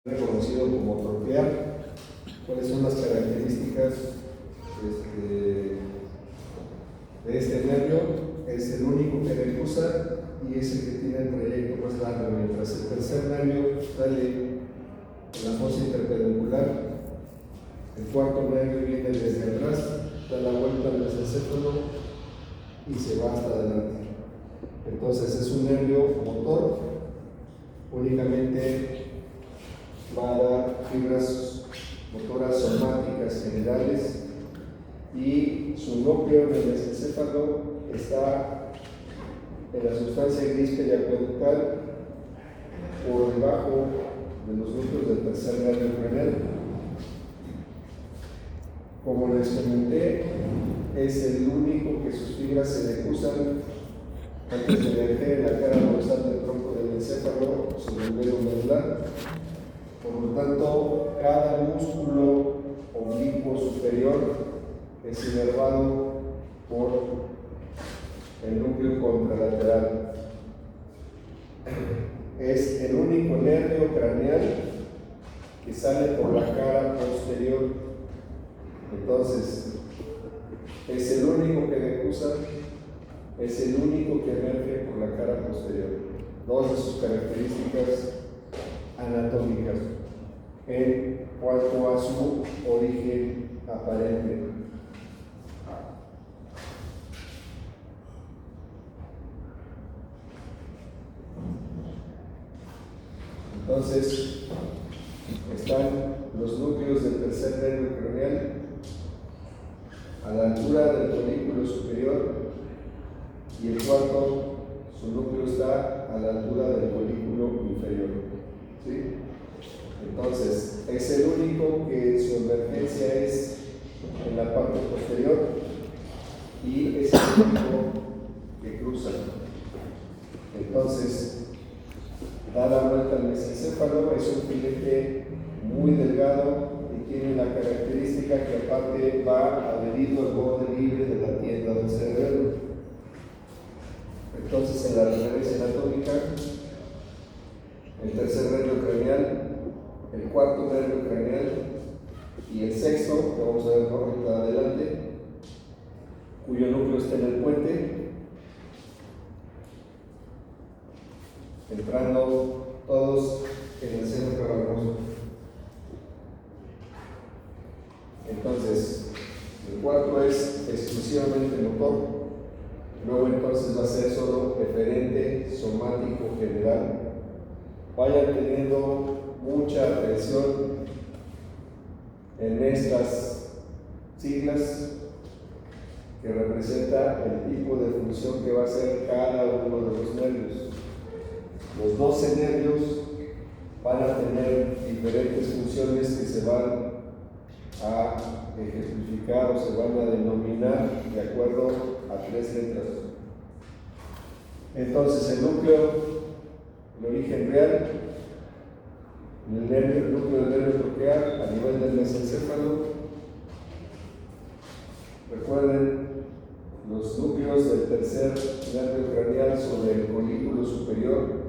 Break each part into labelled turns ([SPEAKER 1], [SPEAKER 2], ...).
[SPEAKER 1] reconocido como troquear. ¿Cuáles son las características de este nervio? Es el único que recusa y es el que tiene el trayecto más largo, mientras el tercer nervio sale en la fosa interpeduncular. El cuarto nervio viene desde atrás, da la vuelta al mesencéfalo y se va hasta adelante. Entonces es un nervio motor, únicamente va a dar fibras motoras somáticas generales y su núcleo en el mesencéfalo está en la sustancia gris periacueductal por debajo de los núcleos del tercer nervio craneal. Como les comenté, es el único que sus fibras se decusan antes de emerger en la cara dorsal del tronco del encéfalo sobre el dedo medular. Por lo tanto, cada músculo oblicuo superior es inervado por el núcleo contralateral. Es el único nervio craneal que sale por la cara posterior. Entonces, es el único que decusa, es el único que emerge por la cara posterior. Dos de sus características anatómicas en cuanto a su origen aparente. Entonces, están los núcleos del tercer nervio craneal a la altura del folículo superior y el cuarto, su núcleo está a la altura del folículo inferior. ¿Sí? Entonces, es el único que su emergencia es en la parte posterior y es el único que cruza. Entonces, da la vuelta al mesencéfalo, es un filete muy delgado y tiene la característica que aparte va adherido al borde libre de la tienda del cerebro. Entonces, en la referencia anatómica, el tercer nervio craneal, el cuarto nervio craneal y el sexto, que vamos a ver ahorita adelante, cuyo núcleo está en el puente, entrando todos en el seno cavernoso. Entonces, el cuarto es exclusivamente motor, luego entonces va a ser solo referente somático general. Vayan teniendo mucha atención en estas siglas que representa el tipo de función que va a hacer cada uno de los nervios. Los 12 nervios van a tener diferentes funciones que se van a ejemplificar o se van a denominar de acuerdo a 3 letras. Entonces, el núcleo, el origen real, el núcleo del nervio troquear a nivel del mesencéfalo. Recuerden los núcleos del tercer nervio craneal sobre el folículo superior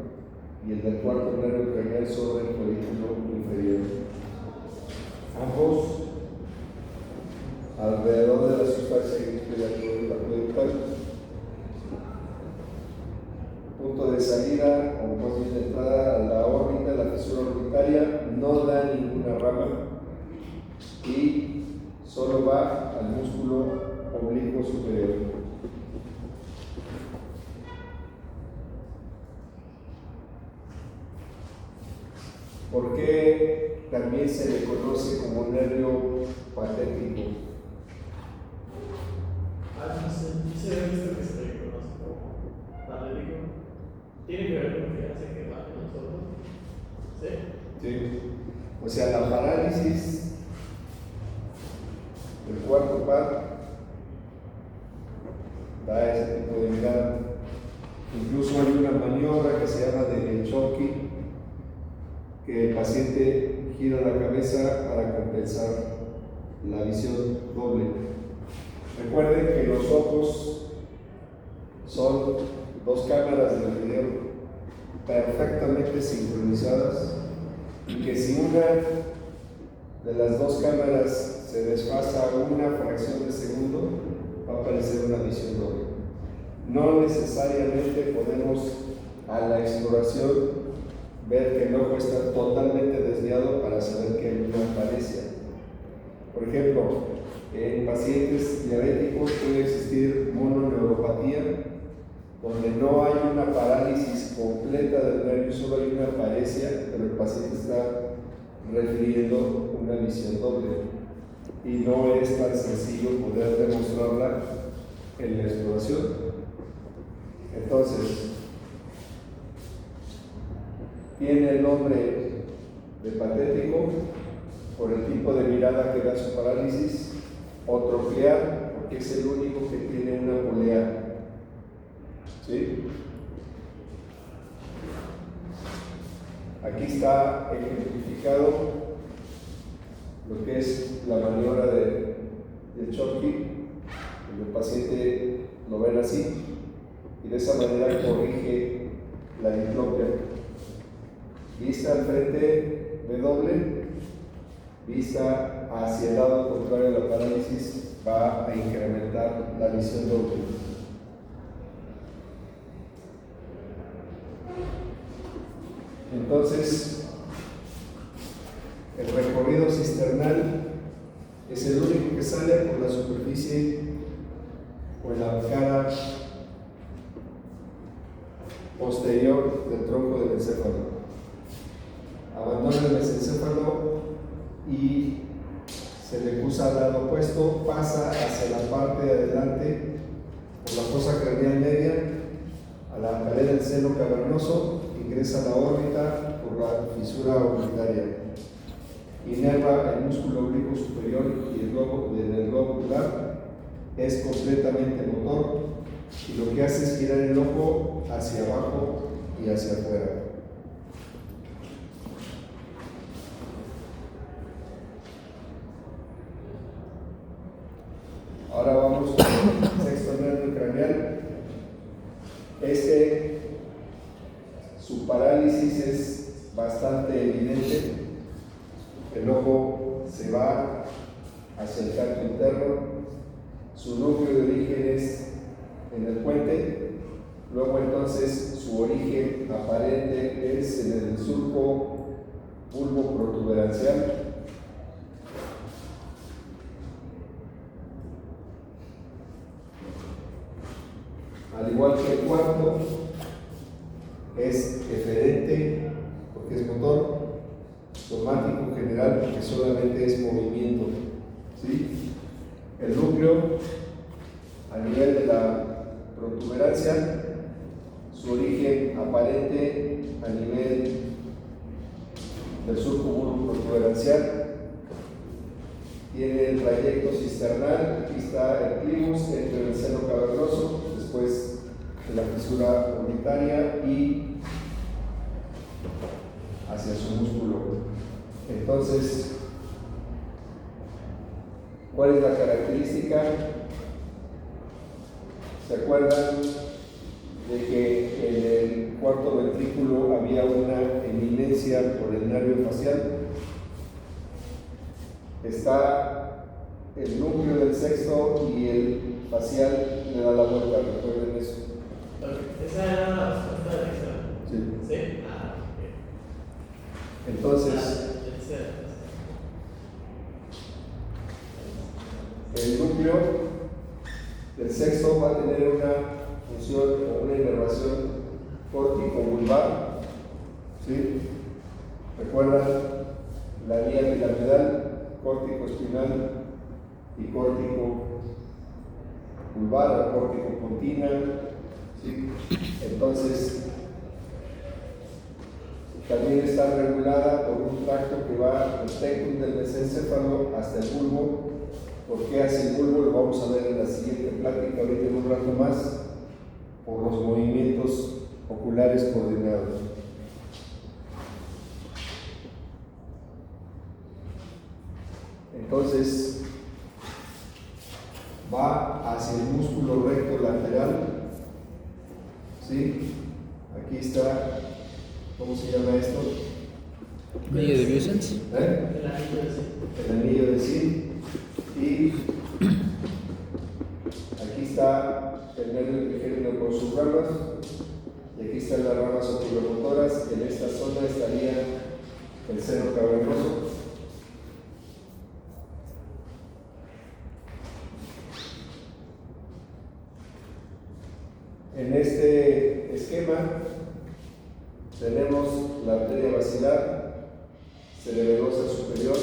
[SPEAKER 1] y el del cuarto nervio craneal sobre el folículo inferior. Ambos alrededor de la sustancia periacueductal. Punto de salida, o más bien de entrada a la órbita, la fisura orbitaria, no da ninguna rama y solo va al músculo oblicuo superior. ¿Por qué también se le conoce como nervio patético?
[SPEAKER 2] No sé, ¿se ve visto que se le conoce como patético? ¿Tiene que ver con que hace que bajen los ojos? ¿Sí?
[SPEAKER 1] Sí. O sea, la parálisis del cuarto par da ese tipo de mirada. Incluso hay una maniobra que se llama de Choki, que el paciente gira la cabeza para compensar la visión doble. Recuerden que los ojos son 2 cámaras del video perfectamente sincronizadas y que si una de las dos cámaras se desfasa una fracción de segundo, va a aparecer una visión doble. No necesariamente podemos a la exploración ver que el ojo está totalmente desviado para saber que hay una falencia. Por ejemplo, en pacientes diabéticos puede existir mononeuropatía, donde no hay una parálisis completa del nervio, solo hay una paresia, pero el paciente está refiriendo una visión doble. Y no es tan sencillo poder demostrarla en la exploración. Entonces, tiene el nombre de patético por el tipo de mirada que da su parálisis, o troclear, porque es el único que tiene una polea. ¿Sí? Aquí está ejemplificado lo que es la maniobra de Chomsky, donde el paciente lo ven así y de esa manera corrige la diplopia. Vista al frente B doble, vista hacia el lado contrario de la parálisis, va a incrementar la visión doble. Entonces, el recorrido cisternal es el único que sale por la superficie o en la cara posterior del tronco del encéfalo. Abandona el mesencéfalo y se le cruza al lado opuesto, pasa hacia la parte de adelante por la fosa craneal media a la pared del seno cavernoso, ingresa a la órbita por la fisura orbitaria, inerva el músculo oblicuo superior y el globo ocular, es completamente motor y lo que hace es girar el ojo hacia abajo y hacia afuera. Ahora vamos al sexto nervio craneal. Su parálisis es bastante evidente. El ojo se va hacia el tacto interno. Su núcleo de origen es en el puente. Luego entonces su origen aparente es en el surco bulbo protuberancial. Al igual que el cuarto, es eferente porque es motor, somático general porque solamente es movimiento. ¿Sí? El núcleo, a nivel de la protuberancia, su origen aparente a nivel del surco bulbo protuberancial, tiene el trayecto cisternal, aquí está el clivus entre el seno cavernoso, después de la fisura orbitaria y hacia su músculo. Entonces, ¿cuál es la característica? ¿Se acuerdan de que en el cuarto ventrículo había una eminencia por el nervio facial? Está el núcleo del sexto y el facial le da la vuelta, recuerden eso.
[SPEAKER 2] Esa era la respuesta del examen.
[SPEAKER 1] Sí.
[SPEAKER 2] ¿Sí? Ah, ok.
[SPEAKER 1] Entonces, el núcleo del sexto va a tener una función o una inervación córtico-vulvar. ¿Sí? ¿Recuerdan la vía piramidal, córtico espinal y córtico vulvar o córtico pontina? ¿Sí? Entonces, también está regulada por un tracto que va del tectum del mesencéfalo hasta el bulbo. ¿Por qué hace el bulbo? Lo vamos a ver en la siguiente plática, ahorita en un rato más, por los movimientos oculares coordinados. Entonces, va hacia el músculo recto lateral. ¿Sí? Aquí está, ¿cómo se llama esto?
[SPEAKER 3] Anillo de Vincent.
[SPEAKER 1] ¿Eh?
[SPEAKER 2] El anillo de sí.
[SPEAKER 1] El anillo de sí. Y aquí está el nervio trigémino con sus ramas. Y aquí están las ramas oculomotoras. En esta zona estaría el seno cavernoso. En este esquema tenemos la arteria basilar, cerebrosa superior,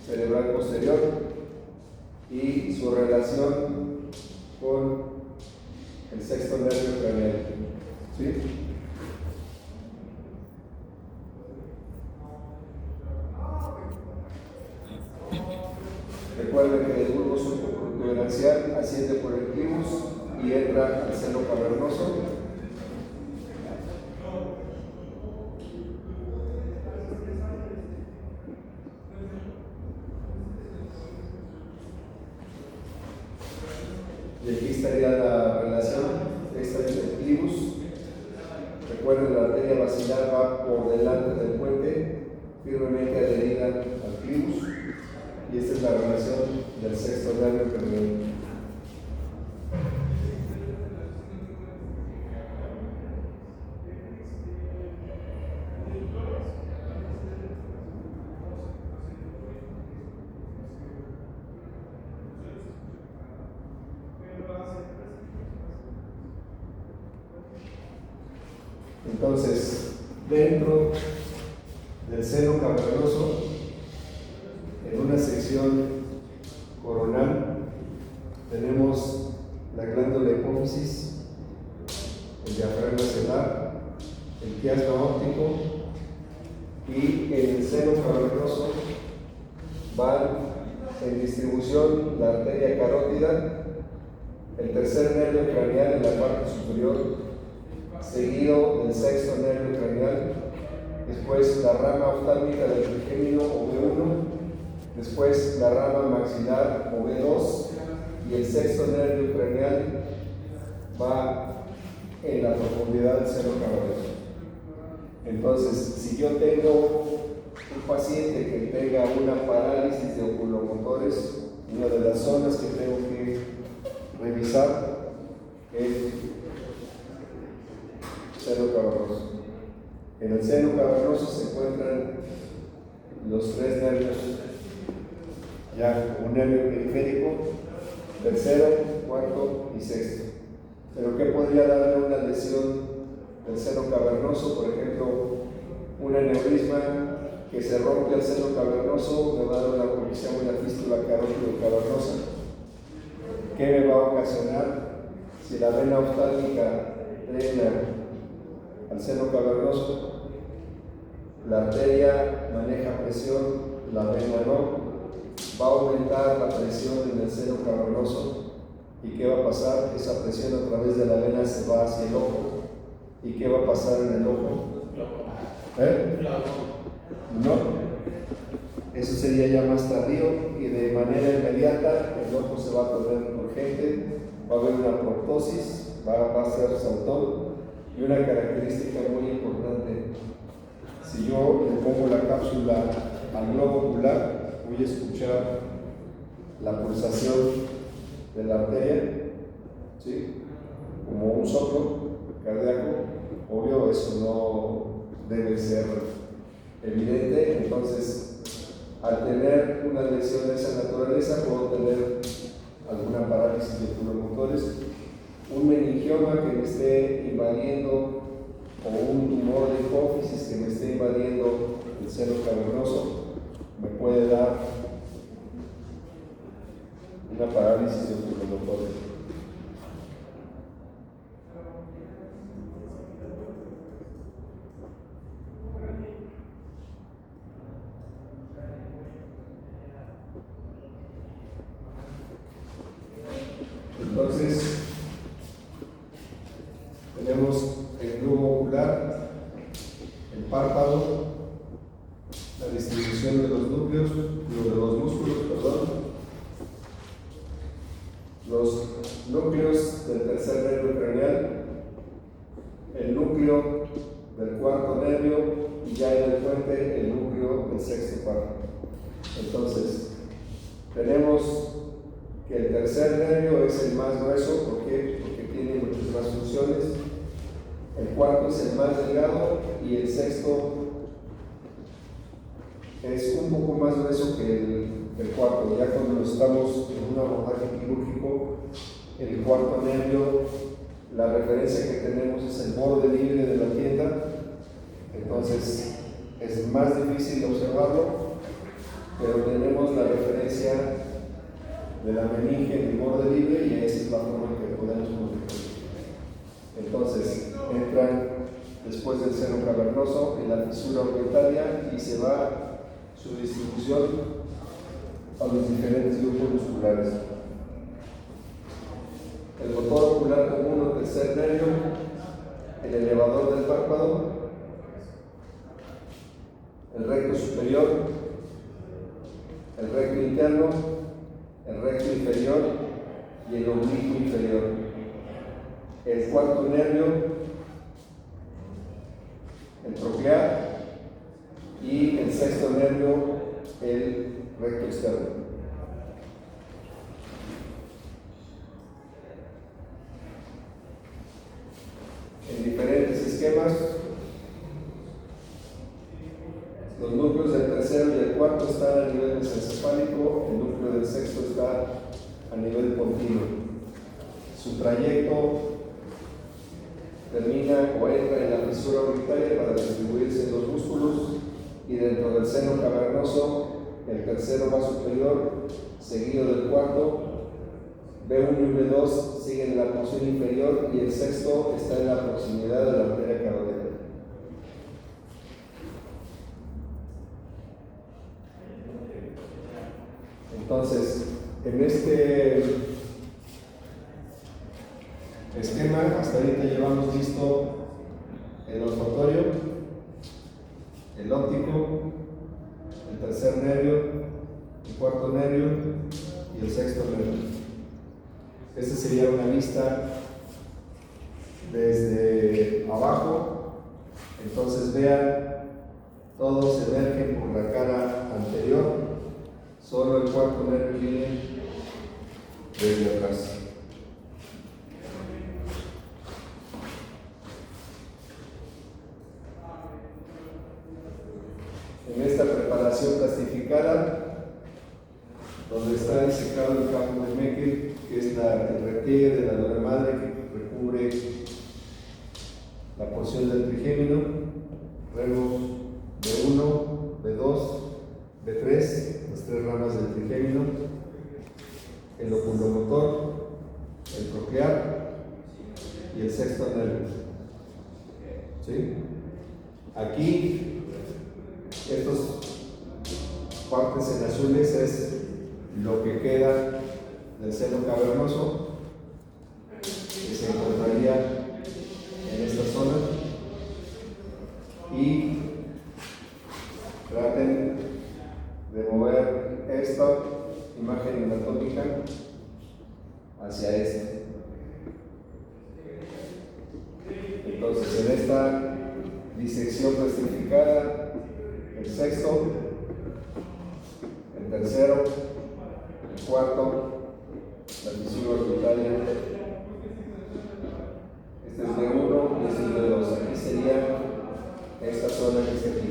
[SPEAKER 1] cerebral posterior y su relación con el sexto nervio craneal. ¿Sí? Recuerden que el bulbo subcuterancial asciende por el clivus y entra al seno cavernoso. Y aquí estaría la relación. Esta es el clivus. Recuerden, la arteria basilar va por delante del puente, firmemente adherida al clivus. Y esta es la relación del sexto nervio craneal. Entonces, dentro del seno cavernoso, en una sección coronal, tenemos la glándula hipófisis, el diafragma celular, el quiasma óptico, y en el seno cavernoso van en distribución la arteria carótida, el tercer nervio craneal en la parte superior, seguido del sexto nervio craneal, después la rama oftálmica del trigémino o B1, después la rama maxilar o B2, y el sexto nervio craneal va en la profundidad del seno cavernoso. Entonces, si yo tengo un paciente que tenga una parálisis de oculomotores, una de las zonas que tengo que revisar es seno cavernoso. En el seno cavernoso se encuentran los tres nervios, ya un nervio periférico, tercero, cuarto y sexto. Pero ¿qué podría darle una lesión del seno cavernoso? Por ejemplo, un aneurisma que se rompe el seno cavernoso me va a dar una que se llama una fístula carótido-cavernosa. ¿Qué me va a ocasionar? Si la vena oftálmica drena al seno cavernoso, la arteria maneja presión, la vena no, va a aumentar la presión en el seno cavernoso. ¿Y qué va a pasar? Esa presión a través de la vena se va hacia el ojo. ¿Y qué va a pasar en el ojo? No. Eso sería ya más tardío y de manera inmediata el ojo se va a tornar urgente, va a haber una proptosis, va a ser saltón. Y una característica muy importante, si yo le pongo la cápsula al globo ocular, voy a escuchar la pulsación de la arteria, ¿sí? Como un soplo cardíaco. Obvio, eso no debe ser evidente. Entonces, al tener una lesión de esa naturaleza, puedo tener alguna parálisis de oculomotores, un meningioma que me esté invadiendo o un tumor de hipófisis que me esté invadiendo el seno cavernoso, me puede dar una parálisis de oculomotores. Entonces, tenemos el globo ocular, el párpado, la distribución de los núcleos, de los músculos, los núcleos del tercer nervio craneal, el núcleo del cuarto nervio y ya en el puente el núcleo del sexto par. Entonces, tenemos que el tercer nervio es el más grueso, ¿por qué? Porque tiene muchas más funciones. El cuarto es el más delgado y el sexto es un poco más grueso que el cuarto. Ya cuando estamos en un abordaje quirúrgico, el cuarto nervio, la referencia que tenemos es el borde libre de la tienda, entonces es más difícil observarlo, pero tenemos la referencia de la meninge en el borde libre y esa es la forma en que podemos multiplicar. Entonces entran después del seno cavernoso en la fisura orbitaria y se va su distribución a los diferentes grupos musculares. El motor ocular común o tercer nervio, el elevador del párpado, el recto superior, el recto interno, el recto inferior y el oblicuo inferior. El cuarto nervio, el troclear, y el sexto nervio, el recto externo. En diferentes esquemas, los núcleos del tercero y el cuarto están a nivel mesencefálico, el núcleo del sexto está a nivel continuo. Su trayecto termina o entra en la fisura orbitaria para distribuirse en los músculos y dentro del seno cavernoso el tercero va superior, seguido del cuarto. B1 y B2 siguen en la porción inferior y el sexto está en la proximidad de la arteria carotidia. Entonces, en este esquema hasta ahorita llevamos listo el olfatorio, el óptico, el tercer nervio, el cuarto nervio y el sexto nervio. Esta sería una vista desde abajo. Entonces vean, todos emergen por la cara anterior, solo el cuarto nervio viene desde atrás. En esta preparación plastificada, donde está disecado el campo de Meckel, que es el repliegue de la dura madre que recubre la porción del trigémino, vemos B1, B2, B3, las tres ramas del trigémino, el oculomotor, el troclear y el sexto nervio. ¿Sí? Aquí, estas partes en azules es lo que queda del seno cavernoso, que se encontraría en esta zona, y traten de mover esta imagen anatómica hacia esta. Entonces, en esta disección plastificada, el sexto, el tercero, el cuarto, la fisura orbitaria, este es B1 y este es B2. Aquí sería esta zona que está aquí.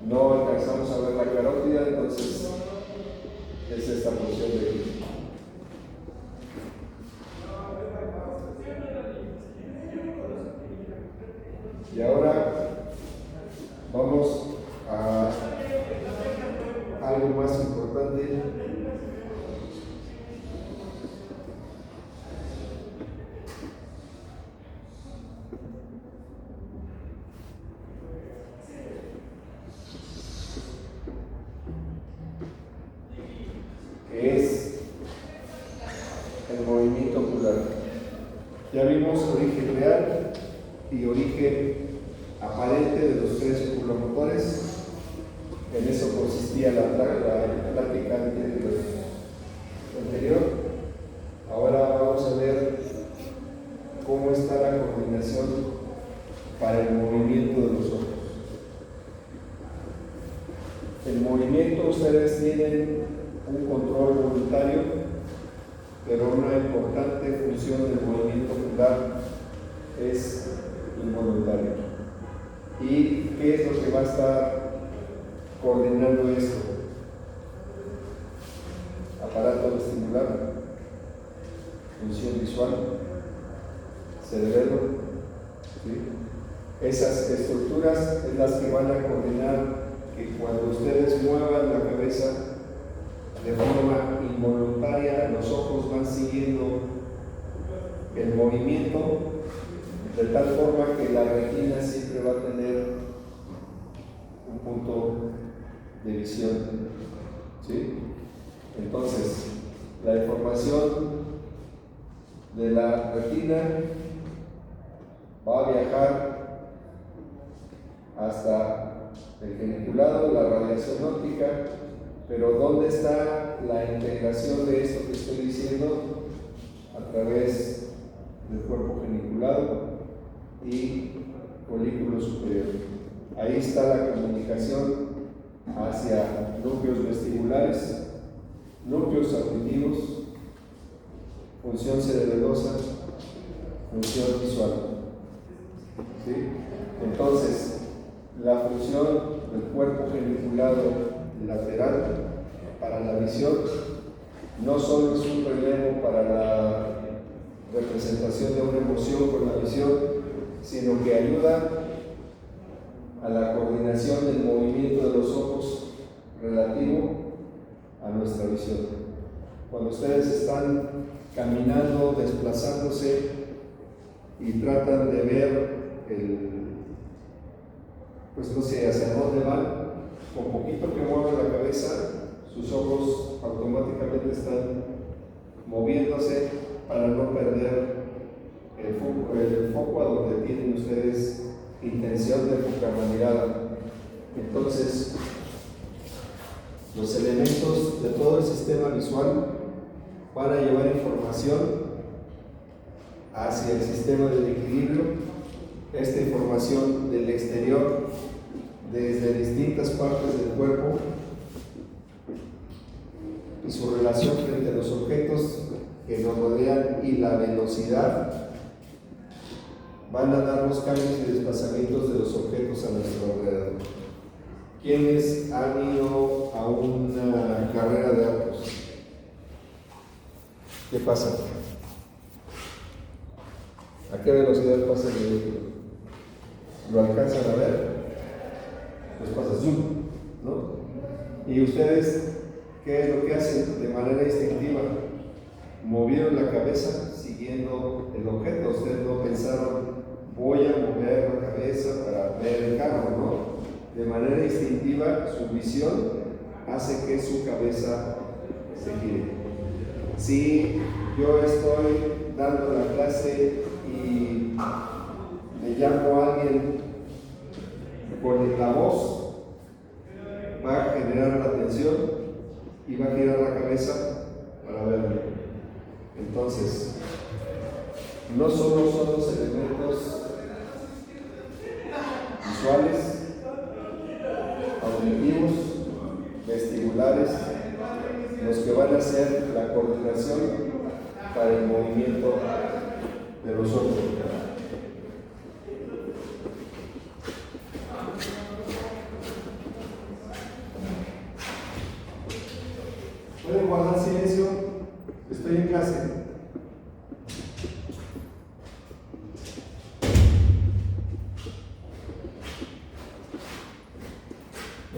[SPEAKER 1] No alcanzamos a ver la carótida, entonces es esta porción de aquí. Y ahora vamos a algo más importante. Que es el movimiento ocular. Ya vimos origen real y origen aparente de los tres oculomotores. En eso consistía la plática anterior. Ahora vamos a ver cómo está la coordinación para el movimiento de El movimiento, ustedes tienen un control voluntario, pero una importante función del movimiento ocular es involuntario. ¿Y qué es lo que va a estar coordinando esto? Aparato vestibular, función visual, cerebro, ¿sí? Esas estructuras es las que van a coordinar que cuando ustedes muevan la cabeza de forma involuntaria, los ojos van siguiendo el movimiento de tal forma que la retina siempre va a tener un punto de visión, ¿sí? Entonces, la información de la retina va a viajar hasta el geniculado, la radiación óptica, pero ¿dónde está la integración de esto que estoy diciendo? A través del cuerpo geniculado y folículo superior. Ahí está la comunicación hacia núcleos vestibulares, núcleos auditivos, función cerebelosa, función visual. ¿Sí? Entonces, la función del cuerpo geniculado lateral para la visión no solo es un relevo para la representación de una emoción con la visión, sino que ayuda a la coordinación del movimiento de los ojos relativo a nuestra visión. Cuando ustedes están caminando, desplazándose y tratan de ver pues no sé, hacia dónde van, con poquito que muevan la cabeza, sus ojos automáticamente están moviéndose para no perder el foco a donde tienen ustedes intención de enfocar la mirada. Entonces, los elementos de todo el sistema visual van a llevar información hacia el sistema del equilibrio. Esta información del exterior, desde distintas partes del cuerpo y su relación frente a los objetos que nos rodean y la velocidad, van a dar los cambios y desplazamientos de los objetos a nuestro alrededor. ¿Quiénes han ido a una carrera de autos? ¿Qué pasa? ¿A qué velocidad pasa el vehículo? ¿Lo alcanzan a ver? Pues pasa zoom, ¿no? ¿Y ustedes qué es lo que hacen de manera instintiva? Movieron la cabeza siguiendo el objeto. Ustedes no pensaron, voy a mover la cabeza para ver el carro, ¿no? De manera instintiva, su visión hace que su cabeza se gire. Si yo estoy dando la clase y me llamo a alguien con la voz, va a generar la atención y va a girar la cabeza para verme. Entonces, no solo son los elementos visuales, auditivos, vestibulares, los que van a hacer la coordinación para el movimiento de los ojos. ¿Pueden guardar silencio? Estoy en clase.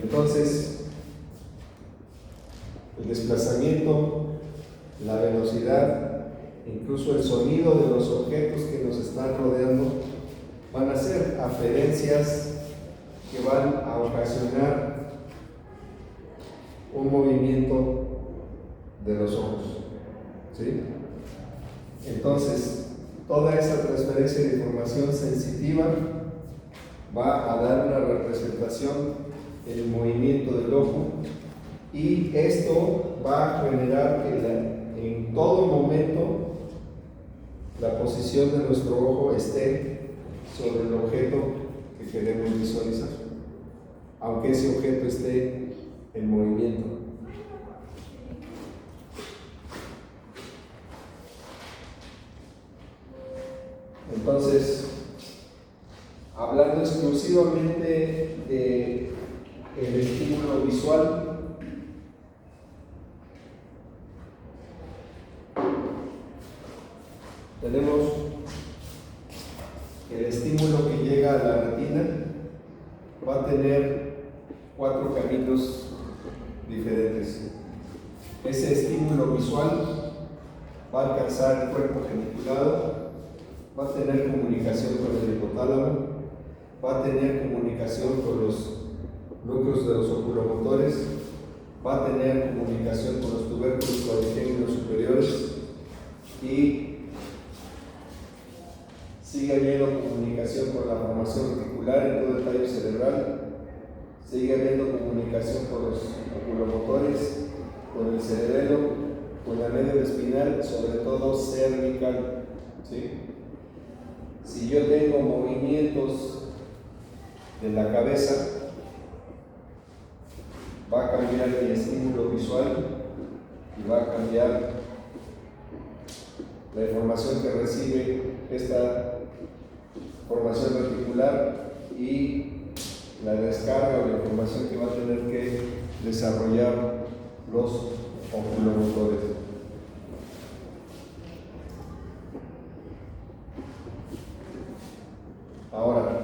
[SPEAKER 1] Entonces, el desplazamiento, la velocidad, incluso el sonido de los objetos que nos están rodeando van a ser aferencias que van a ocasionar un movimiento de los ojos, ¿sí? Entonces, toda esa transferencia de información sensitiva va a dar una representación en el movimiento del ojo, y esto va a generar que en todo momento la posición de nuestro ojo esté sobre el objeto que queremos visualizar, aunque ese objeto esté en movimiento. Entonces, hablando exclusivamente de el estímulo visual, tenemos el estímulo que llega a la retina va a tener 4 caminos diferentes. Ese estímulo visual va a alcanzar el cuerpo geniculado, va a tener comunicación con el hipotálamo, va a tener comunicación con los núcleos de los oculomotores, va a tener comunicación con los tubérculos cuadrigémenos superiores y sigue habiendo comunicación con la formación reticular en todo el tallo cerebral, sigue habiendo comunicación con los oculomotores, con el cerebelo, con la médula espinal, sobre todo cervical. ¿Sí? Si yo tengo movimientos de la cabeza, va a cambiar mi estímulo visual y va a cambiar la información que recibe esta formación reticular y la descarga o la información que va a tener que desarrollar los oculomotores. Ahora,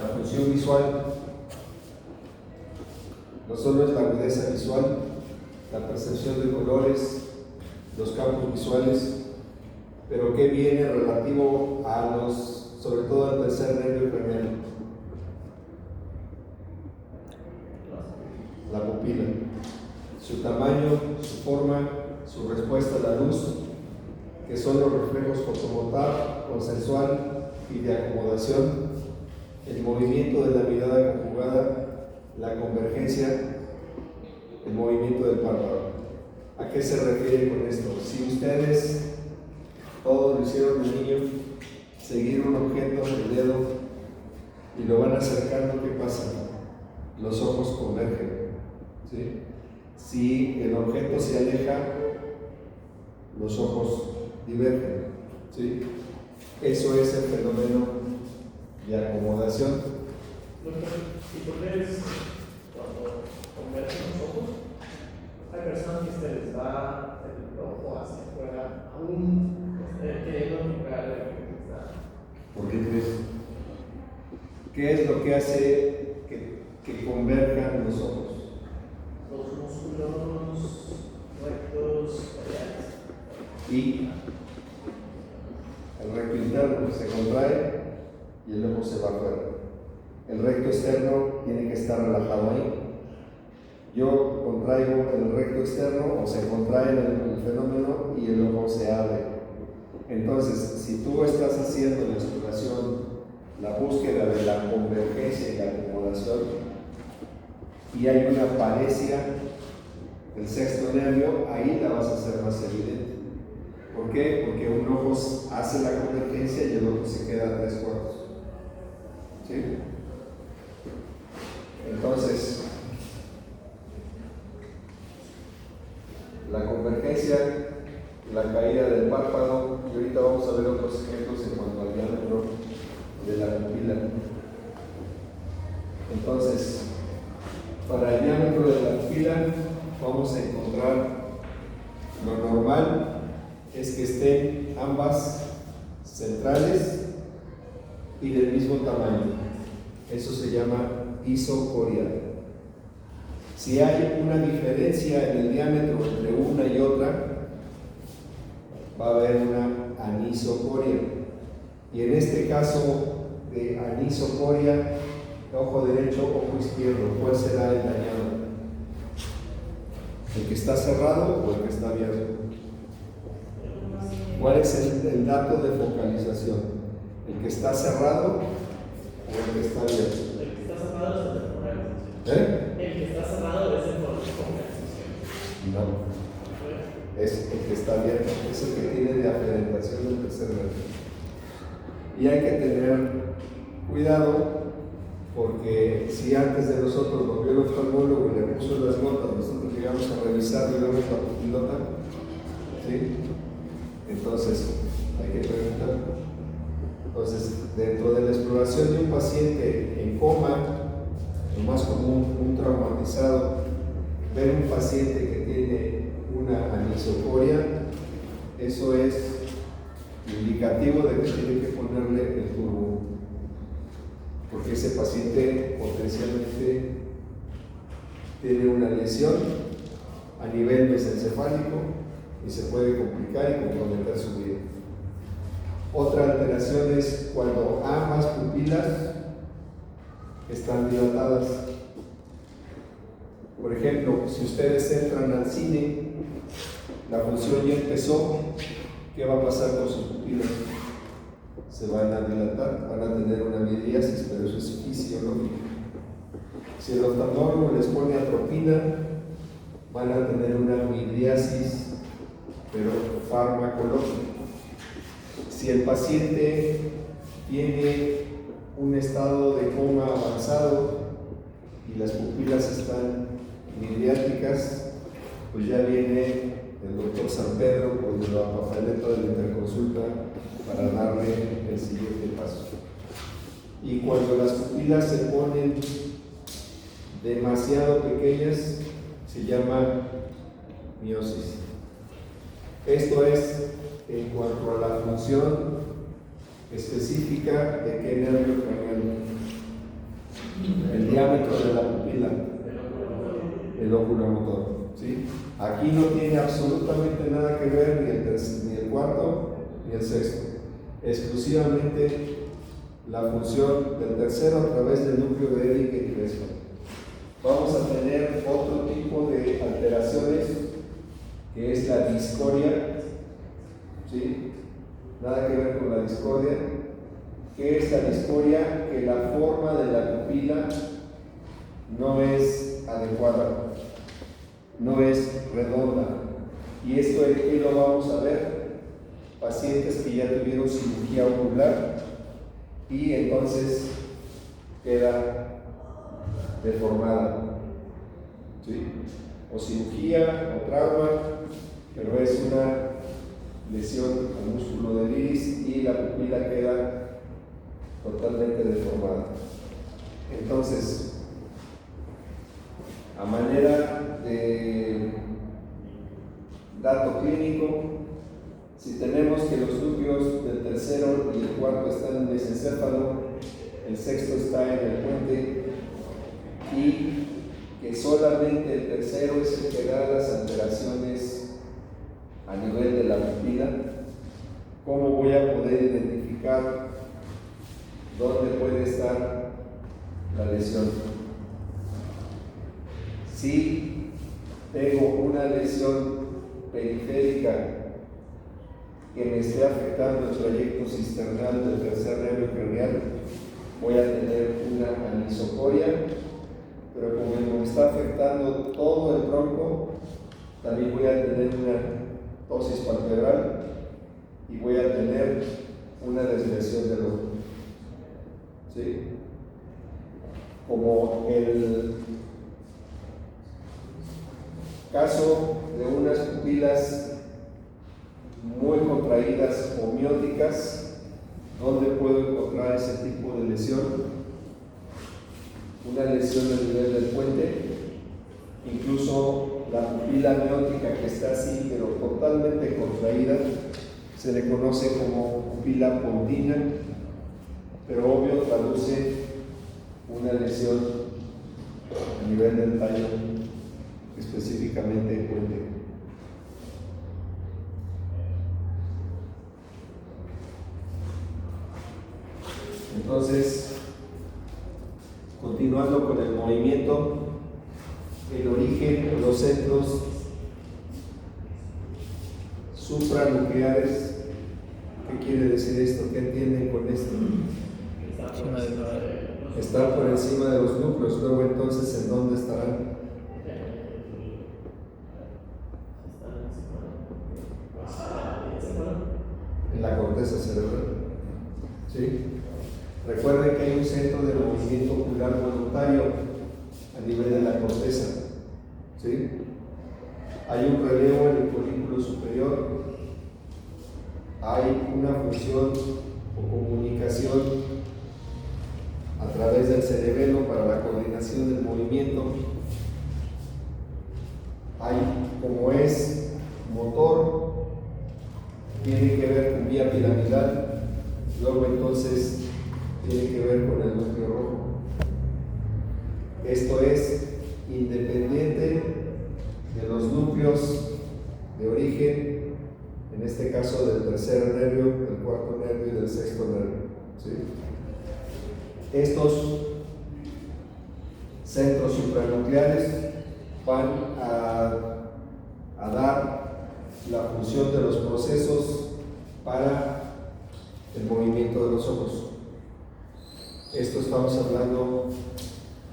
[SPEAKER 1] la función visual no solo es la agudeza visual, la percepción de colores, los campos visuales, pero ¿qué viene relativo a los, sobre todo al tercer nervio craneal? La pupila, su tamaño, su forma, su respuesta a la luz, que son los reflejos fotomotor, consensual y de acomodación, el movimiento de la mirada conjugada, la convergencia, el movimiento del párpado. ¿A qué se refiere con esto? Si ustedes todos lo hicieron de niño, seguir un objeto, el dedo, y lo van acercando, ¿qué pasa? Los ojos convergen. ¿Sí? Si el objeto se aleja, los ojos divergen. ¿Sí? Eso es el fenómeno de acomodación.
[SPEAKER 2] ¿Y por qué es cuando convergen los ojos? Hay personas que se les va el ojo hacia afuera, aún queriendo tocar el que está.
[SPEAKER 1] ¿Por qué crees? ¿Qué es lo que hace que converjan los ojos?
[SPEAKER 2] Los músculos rectos,
[SPEAKER 1] Y el recto interno se contrae y el ojo se va afuera. El recto externo tiene que estar relajado ahí. Yo contraigo el recto externo o se contrae el fenómeno y el ojo se abre. Entonces, si tú estás haciendo la exploración, la búsqueda de la convergencia y la acomodación, y hay una paresia del sexto nervio, ahí la vas a hacer más evidente. ¿Por qué? Porque un ojo hace la convergencia y el otro se queda a 3/4. ¿Sí? Entonces, la convergencia, la caída del párpado, y ahorita vamos a ver otros ejemplos en cuanto al diámetro de la pupila. Entonces, para el diámetro de la pupila vamos a encontrar lo normal es que estén ambas centrales y del mismo tamaño. Eso se llama isocoria. Si hay una diferencia en el diámetro entre una y otra, va a haber una anisocoria. Y en este caso de anisocoria, ojo derecho, ojo izquierdo, ¿cuál será el dañado? ¿El que está cerrado o el que está abierto? ¿Cuál es el dato de focalización? ¿El que está cerrado o el que está abierto?
[SPEAKER 2] El que está cerrado es el de focalización.
[SPEAKER 1] ¿Eh?
[SPEAKER 2] El que está cerrado es el de focalización.
[SPEAKER 1] No. Es el que está abierto, es el que tiene de aferentación del tercer nervio. Y hay que tener cuidado porque si antes de nosotros volvió el oftalmólogo y le puso las gotas, nosotros llegamos a revisarlo y vemos la pupilota, ¿sí? Entonces, hay que preguntar. Entonces, dentro de la exploración de un paciente en coma, lo más común, un traumatizado, ver un paciente que tiene una anisocoria, eso es indicativo de que tiene que ponerle el turbo, porque ese paciente potencialmente tiene una lesión a nivel mesencefálico y se puede complicar y comprometer su vida. Otra alteración es cuando ambas pupilas están dilatadas. Por ejemplo, si ustedes entran al cine, la función ya empezó, ¿qué va a pasar con sus pupilas? Se van a dilatar, van a tener una midriasis, pero eso es fisiológico. Si el oftalmólogo les pone atropina, van a tener una midriasis, pero farmacológica. Si el paciente tiene un estado de coma avanzado y las pupilas están midriáticas, pues ya viene el doctor San Pedro con el apafaleto de la interconsulta para darle el siguiente paso. Y cuando las pupilas se ponen demasiado pequeñas, se llama miosis. Esto es en cuanto a la función específica de qué nervio craneal. El diámetro de la pupila, el oculomotor, ¿sí? Aquí no tiene absolutamente nada que ver ni el cuarto ni el sexto, exclusivamente la función del tercero a través del núcleo de Eric y Crespo. Vamos a tener otro tipo de alteraciones que es la discoria, ¿sí? Nada que ver con la discordia. ¿Qué es la discoria? Que la forma de la pupila no es adecuada, no es redonda. ¿Y esto en qué lo vamos a ver? Pacientes que ya tuvieron cirugía ocular y entonces queda deformada, ¿sí? O cirugía o trauma, pero es una lesión al músculo del iris y la pupila queda totalmente deformada. Entonces, a manera de dato clínico, si tenemos que los núcleos del tercero y el cuarto están en el mesencéfalo, el sexto está en el puente y que solamente el tercero es el que da las alteraciones a nivel de la pupila, ¿cómo voy a poder identificar dónde puede estar la lesión? Si tengo una lesión periférica que me esté afectando el trayecto cisternal del tercer nervio craneal, voy a tener una anisocoria, pero como me está afectando todo el tronco, también voy a tener una ptosis palpebral y voy a tener una desviación del ojo, ¿sí? Como el caso de unas pupilas muy contraídas o mióticas, ¿dónde puedo encontrar ese tipo de lesión? Una lesión a nivel del puente, incluso la pupila miótica que está así, pero totalmente contraída, se le conoce como pupila pontina, pero obvio traduce una lesión a nivel del tallo, específicamente puente. Entonces, continuando con el movimiento, el origen, los centros supranucleares, ¿qué quiere decir esto? ¿Qué entienden con esto? Están por encima de los núcleos, luego entonces, ¿en dónde estarán? En la corteza cerebral, ¿sí? Recuerden que hay un centro de movimiento ocular voluntario a nivel de la corteza, ¿sí? Hay un relevo en el folículo superior, hay una función o comunicación a través del cerebelo para la coordinación del movimiento. Hay, como es motor, tiene que ver con vía piramidal, luego entonces tiene que ver con el núcleo rojo. Esto es independiente de los núcleos de origen, en este caso del tercer nervio, del cuarto nervio y del sexto nervio, ¿sí? Estos centros supranucleares van a dar la función de los procesos para el movimiento de los ojos. Esto estamos hablando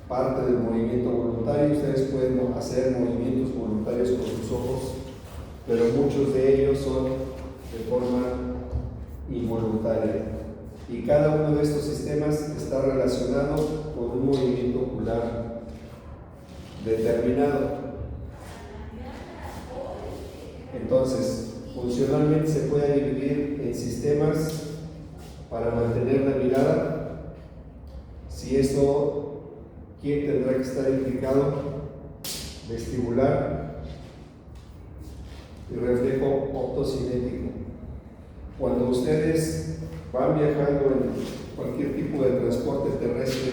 [SPEAKER 1] parte del movimiento voluntario. Ustedes pueden hacer movimientos voluntarios con sus ojos, pero muchos de ellos son de forma involuntaria. Y cada uno de estos sistemas está relacionado con un movimiento ocular determinado. Entonces, funcionalmente se puede dividir en sistemas para mantener la mirada. Si esto, ¿quién tendrá que estar implicado? Vestibular y reflejo optocinético. Cuando ustedes van viajando en cualquier tipo de transporte terrestre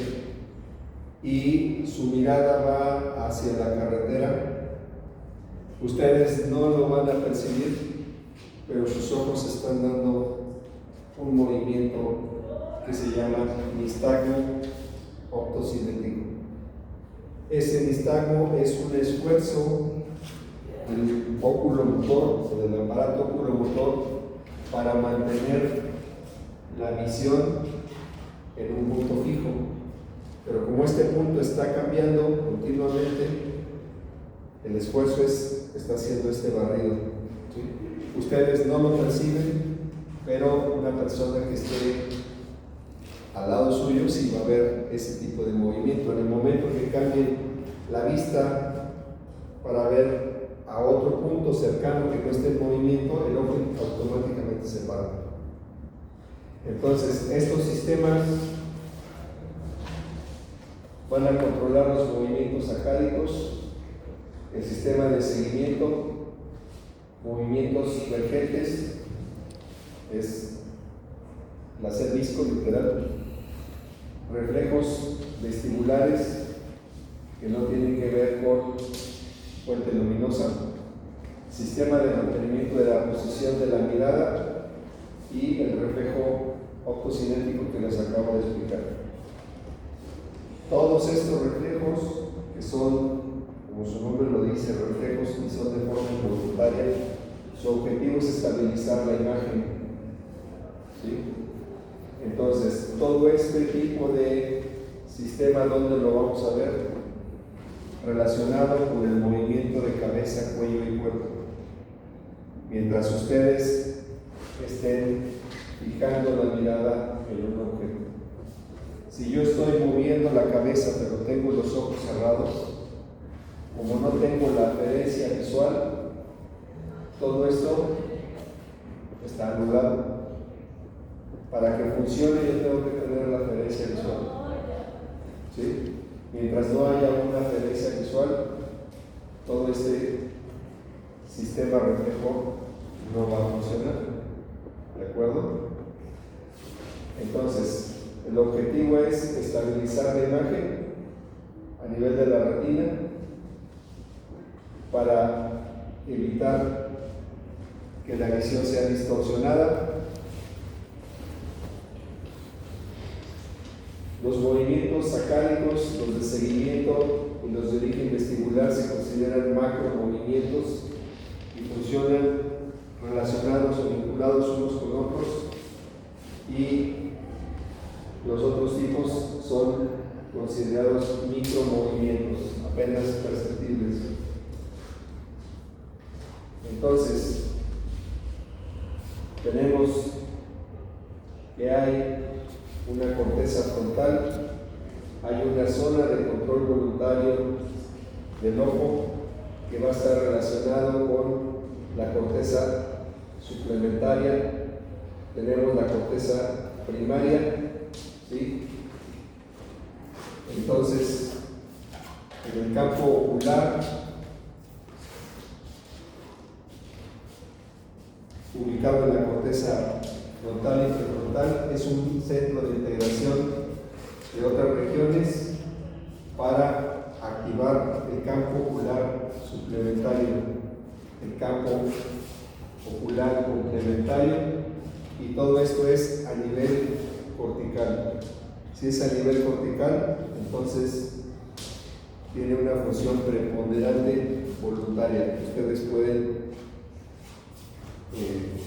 [SPEAKER 1] y su mirada va hacia la carretera, ustedes no lo van a percibir, pero sus ojos están dando un movimiento que se llama nistagmo optocinético. Ese nistagmo es un esfuerzo del oculomotor o del aparato oculomotor para mantener la visión en un punto fijo. Pero como este punto está cambiando continuamente, el esfuerzo está haciendo este barrido, ¿sí? Ustedes no lo perciben, pero una persona que esté al lado suyo sí va a ver ese tipo de movimiento. En el momento que cambie la vista para ver a otro punto cercano que no esté en movimiento, el ojo automáticamente se para. Entonces, estos sistemas van a controlar los movimientos sacádicos, el sistema de seguimiento, movimientos divergentes, es la cervisco literal, reflejos vestibulares que no tienen que ver con fuente luminosa, sistema de mantenimiento de la posición de la mirada y el reflejo optocinético que les acabo de explicar. Todos estos reflejos, que son, como su nombre lo dice, reflejos y son de forma involuntaria, su objetivo es estabilizar la imagen, ¿sí? Entonces, todo este tipo de sistema, ¿dónde lo vamos a ver? Relacionado con el movimiento de cabeza, cuello y cuerpo. Mientras ustedes estén fijando la mirada en un objeto. Si yo estoy moviendo la cabeza pero tengo los ojos cerrados, como no tengo la aferencia visual, todo esto está anulado. Para que funcione yo tengo que tener la aferencia visual, ¿sí? Mientras no haya una aferencia visual, todo este sistema reflejo no va a funcionar, ¿de acuerdo? Entonces, el objetivo es estabilizar la imagen a nivel de la retina para evitar que la visión sea distorsionada. Los movimientos sacádicos, los de seguimiento y los de origen vestibular se consideran macromovimientos y funcionan relacionados o vinculados unos con otros, y los otros tipos son considerados micromovimientos, apenas perceptibles. Entonces, tenemos que hay una corteza frontal, hay una zona de control voluntario del ojo que va a estar relacionado con la corteza suplementaria. Tenemos la corteza primaria, ¿sí? Entonces, en el campo ocular, ubicado en la corteza frontal y prefrontal, es un centro de integración de otras regiones para activar el campo ocular suplementario, el campo ocular complementario, y todo esto es a nivel cortical. Si es a nivel cortical, entonces tiene una función preponderante voluntaria que ustedes pueden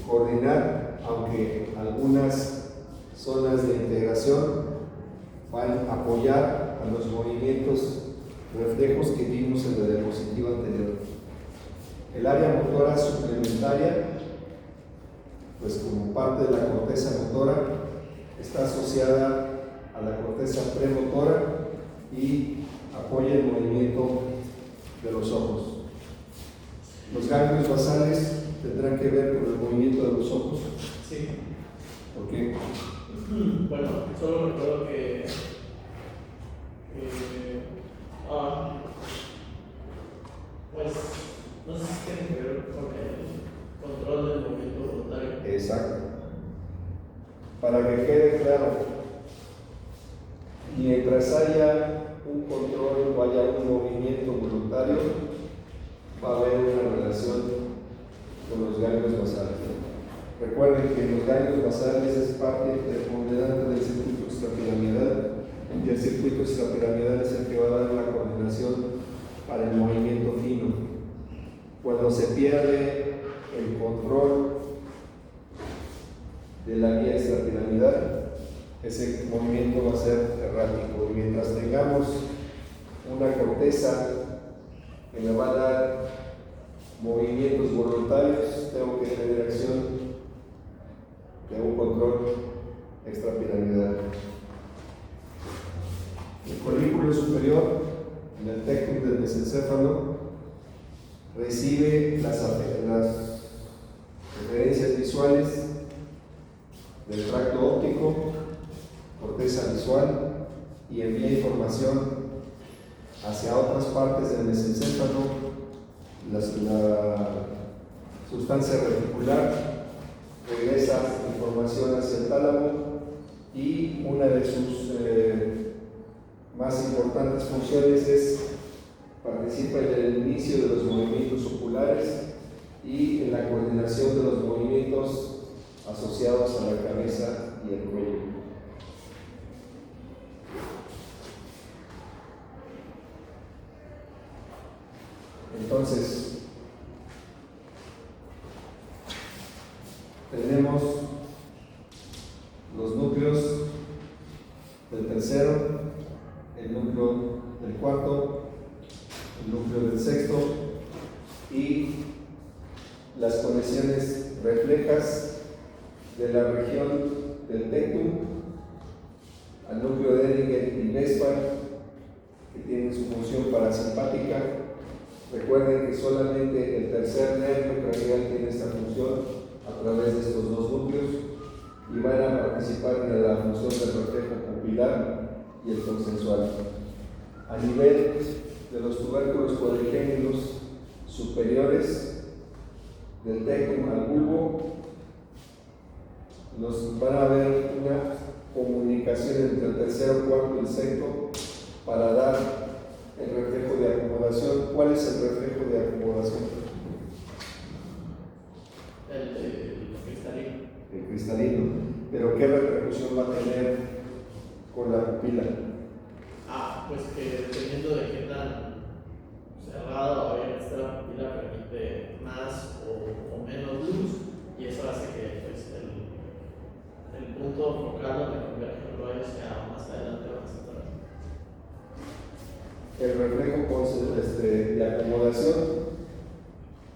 [SPEAKER 1] coordinar, aunque algunas zonas de integración van a apoyar a los movimientos reflejos que vimos en la diapositiva anterior. El área motora suplementaria, pues como parte de la corteza motora, está asociada a la corteza premotora y apoya el movimiento de los ojos. Los ganglios basales tendrán que ver con el movimiento de los ojos.
[SPEAKER 2] Sí.
[SPEAKER 1] ¿Por qué?
[SPEAKER 2] Bueno, solo recuerdo que pues no sé si tiene que ver con el control del movimiento voluntario.
[SPEAKER 1] Exacto. Para que quede claro, mientras haya un control o haya un movimiento voluntario, va a haber una relación con los ganglios basales. Recuerden que los ganglios basales es parte preponderante del circuito extrapiramidal, y el circuito extrapiramidal es el que va a dar la coordinación para el movimiento fino. Cuando se pierde el control de la vía extrapiramidal, ese movimiento va a ser errático, y mientras tengamos una corteza que me va a dar movimientos voluntarios, tengo que tener acción de un control extrapiramidal. El colículo superior, en el tectum del mesencéfalo, recibe las referencias visuales del tracto óptico, corteza visual, y envía información hacia otras partes del mesencéfalo, la sustancia reticular regresa información hacia el tálamo, y una de sus más importantes funciones es participar en el inicio de los movimientos oculares y en la coordinación de los movimientos asociados a la cabeza y el cuello. Entonces, tenemos los núcleos del tercero, el núcleo del cuarto, el núcleo del sexto, y las conexiones reflejas de la región del tectum al núcleo de Edinger y Vespar, que tienen su función parasimpática. Recuerden que solamente el tercer nervio craneal tiene esta función a través de estos dos núcleos, y van a participar en la función del reflejo pupilar y el consensual. A nivel de los tubérculos cuadrigémenos superiores del tectum al bulbo, van a haber una comunicación entre el tercero, cuarto y el sexto para dar el reflejo de acomodación. ¿Cuál es el reflejo de acomodación?
[SPEAKER 2] El cristalino.
[SPEAKER 1] El cristalino. ¿Pero qué repercusión va a tener con la pupila?
[SPEAKER 2] Pues que dependiendo de qué tan cerrado o abierta está la pupila, permite más o menos luz, y eso hace que pues, el punto focal donde converge el rayo sea más adelante o más atrás.
[SPEAKER 1] El reflejo de acomodación,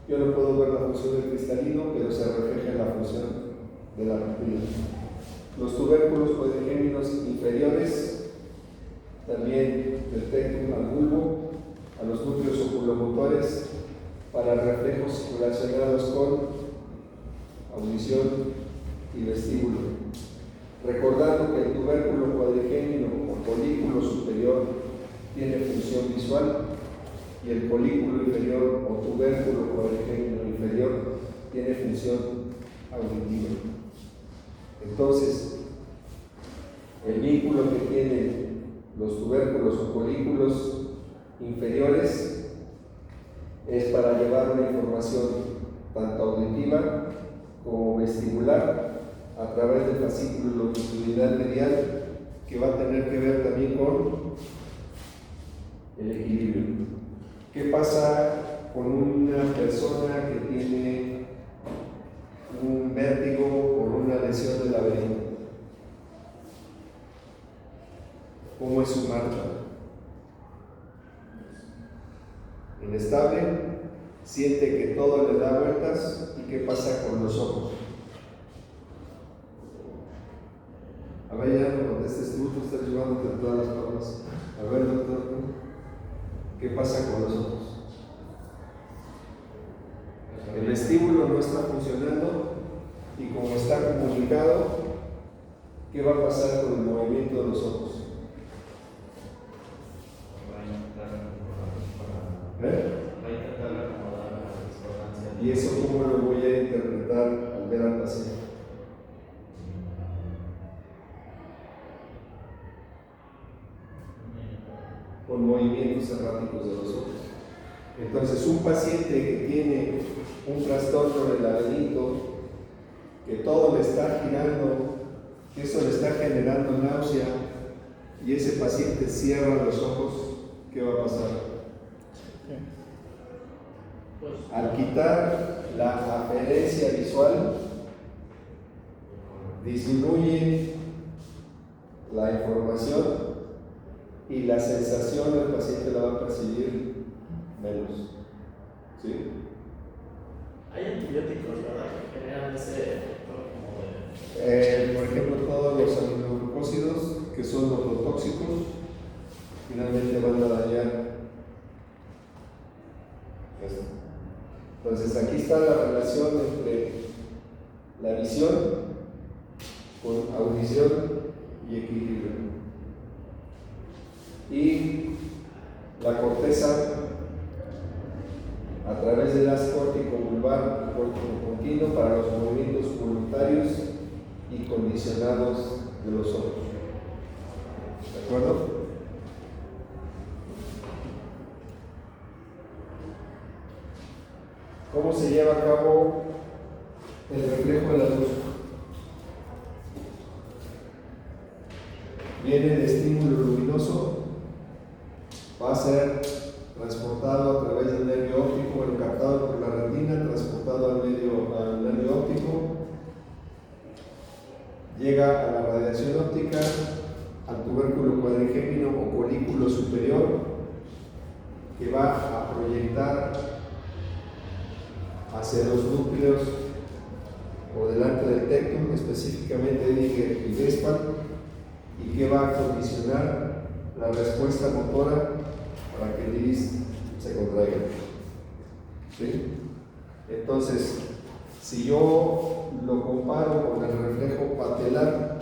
[SPEAKER 1] yo no puedo ver la función del cristalino, pero se refleja en la función de la pupila. Los tubérculos cuadrigéminos inferiores también detectan al bulbo, a los núcleos oculomotores para reflejos relacionados con audición y vestíbulo. Recordando que el tubérculo cuadrigémino o folículo superior tiene función visual y el folículo inferior o tubérculo cuadrigémino inferior tiene función auditiva. Entonces, el vínculo que tienen los tubérculos o folículos inferiores es para llevar una información tanto auditiva como vestibular a través del fascículo longitudinal medial, que va a tener que ver también con el equilibrio. ¿Qué pasa con una persona que tiene un vértigo por una lesión del laberinto? ¿Cómo es su marcha? Inestable, siente que todo le da vueltas. ¿Y qué pasa con los ojos? A ver, ya no contestes tú estás llevándote de todas las formas. A ver, doctor, ¿qué pasa con los ojos? El vestíbulo no está funcionando y como está comunicado, ¿qué va a pasar con el movimiento de los ojos? ¿Y eso cómo lo voy a interpretar al ver al paciente? Con movimientos erráticos de los ojos. Entonces, un paciente que tiene un trastorno del laberinto, que todo le está girando, que eso le está generando náusea, y ese paciente cierra los ojos, ¿qué va a pasar? Al quitar la aferencia visual, disminuye la información y la sensación del paciente la va a percibir menos. ¿Sí?
[SPEAKER 2] Hay antibióticos, ¿verdad?, que generan ese efecto como de...
[SPEAKER 1] Por ejemplo, todos los aminoglucósidos que son ototóxicos finalmente van a dañar esto. Entonces aquí está la relación entre la visión con audición y equilibrio. Y la corteza a través del haz córtico vulvar y córtico continuo para los movimientos voluntarios y condicionados de los ojos. ¿De acuerdo? ¿Cómo se lleva a cabo el reflejo de la luz? Viene el estímulo luminoso, va a ser transportado a través del nervio óptico, bueno, captado por la retina, transportado al nervio óptico, llega a la radiación óptica, al tubérculo cuadrigémino o folículo superior, que va a proyectar hacia los núcleos o delante del tectum, específicamente Edinger y Westphal, y que va a condicionar la respuesta motora para que el iris se contraiga. ¿Sí? Entonces, si yo lo comparo con el reflejo patelar,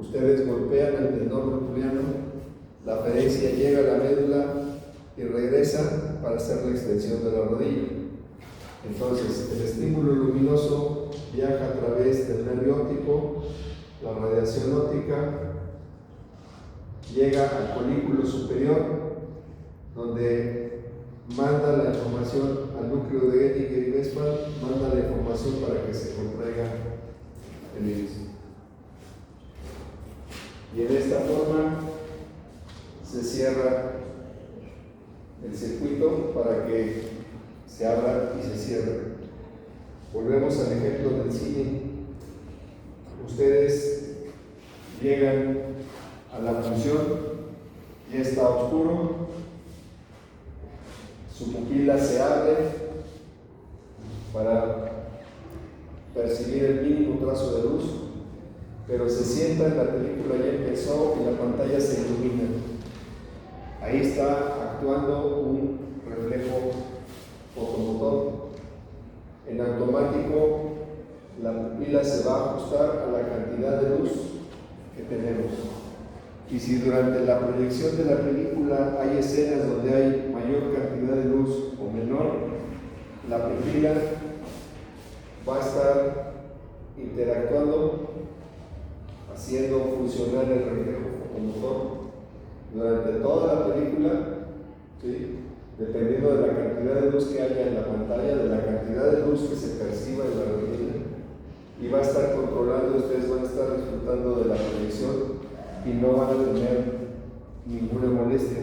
[SPEAKER 1] ustedes golpean el tendón rotuliano, la aferencia llega a la médula y regresa para hacer la extensión de la rodilla. Entonces, el estímulo luminoso viaja a través del nervio óptico, la radiación óptica, llega al folículo superior, donde manda la información al núcleo de Edinger y Westphal, manda la información para que se contraiga el iris. Y en esta forma se cierra el circuito para que se abra y se cierre. Volvemos al ejemplo del cine. Ustedes llegan a la función, ya está oscuro, su pupila se abre para percibir el mínimo trazo de luz pero se sientan, la película ya empezó y la pantalla se ilumina. Ahí está actuando un reflejo fotomotor. En automático, la pupila se va a ajustar a la cantidad de luz que tenemos. Y si durante la proyección de la película hay escenas donde hay mayor cantidad de luz o menor, la pupila va a estar interactuando, haciendo funcionar el reflejo fotomotor durante toda la película, ¿sí? Dependiendo de la cantidad de luz que haya en la pantalla, de la cantidad de luz que se perciba en la retina, y va a estar controlando, ustedes van a estar disfrutando de la proyección y no van a tener ninguna molestia.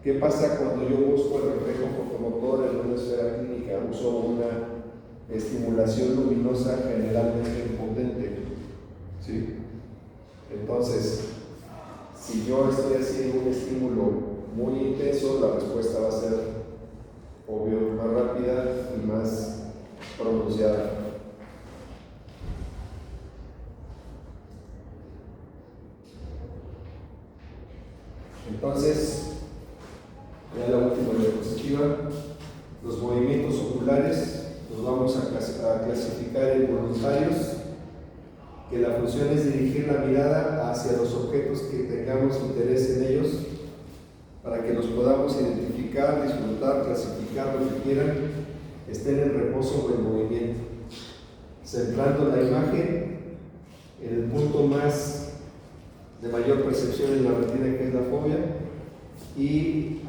[SPEAKER 1] ¿Qué pasa cuando yo busco el reflejo fotomotor en una esfera clínica? Uso una estimulación luminosa generalmente potente, ¿sí? Entonces, si yo estoy haciendo un estímulo muy intenso, la respuesta va a ser, obvio, más rápida y más pronunciada. Entonces, ya la última diapositiva, los movimientos oculares los vamos a clasificar en voluntarios, que la función es dirigir la mirada hacia los objetos que tengamos interés en ellos, para que los podamos identificar, disfrutar, clasificar lo que quieran, estén en reposo o en movimiento, centrando la imagen en el punto más de mayor percepción en la retina, que es la fobia, y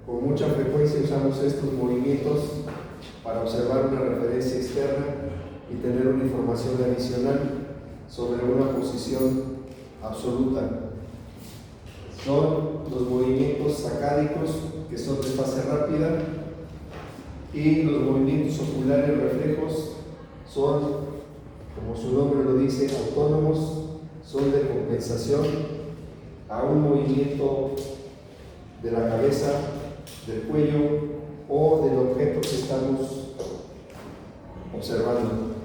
[SPEAKER 1] con mucha frecuencia usamos estos movimientos para observar una referencia externa y tener una información adicional sobre una posición absoluta. Son los movimientos sacádicos, que son de fase rápida, y los movimientos oculares reflejos son, como su nombre lo dice, autónomos, son de compensación a un movimiento de la cabeza, del cuello o del objeto que estamos observando.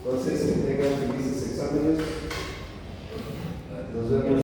[SPEAKER 1] Entonces, que tengan felices exámenes. Nos vemos.